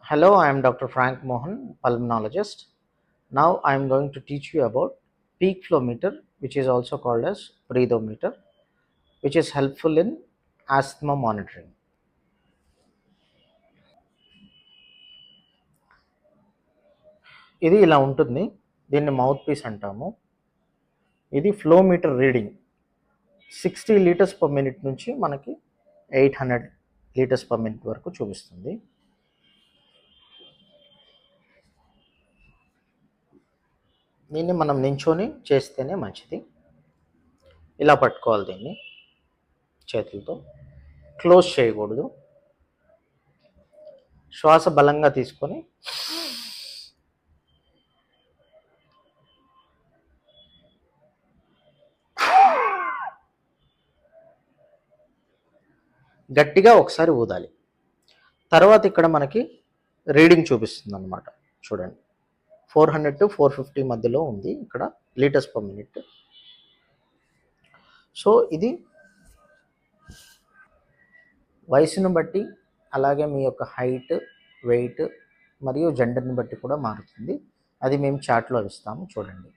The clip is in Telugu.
Hello, I am Dr. Frank Mohan, pulmonologist. Now I am going to teach you about peak flow meter, which is also called as breathometer, which is helpful in asthma monitoring. ఇది ఇలా ఉంటుంది. దీన్ని మౌత్ పీస్ అంటాము. ఇది flow meter reading 60 litres per minute నుంచి మనకి 800 లీటర్స్ పర్ మినిట్ వరకు చూపిస్తుంది. దీన్ని మనం నించొని చేస్తేనే మంచిది. ఇలా పట్టుకోవాలి, దీన్ని చేతులతో క్లోజ్ చేయకూడదు. శ్వాస బలంగా తీసుకొని గట్టిగా ఒకసారి ఊదాలి. తర్వాత ఇక్కడ మనకి రీడింగ్ చూపిస్తుంది అన్నమాట. చూడండి, 400 to 450 మధ్యలో ఉంది ఇక్కడ లీటర్స్ పర్ మినిట్. సో ఇది వయసును బట్టి, అలాగే మీ యొక్క హైట్, వెయిట్ మరియు జెండర్ని బట్టి కూడా మారుతుంది. అది మేము చార్ట్లో ఇస్తాము, చూడండి.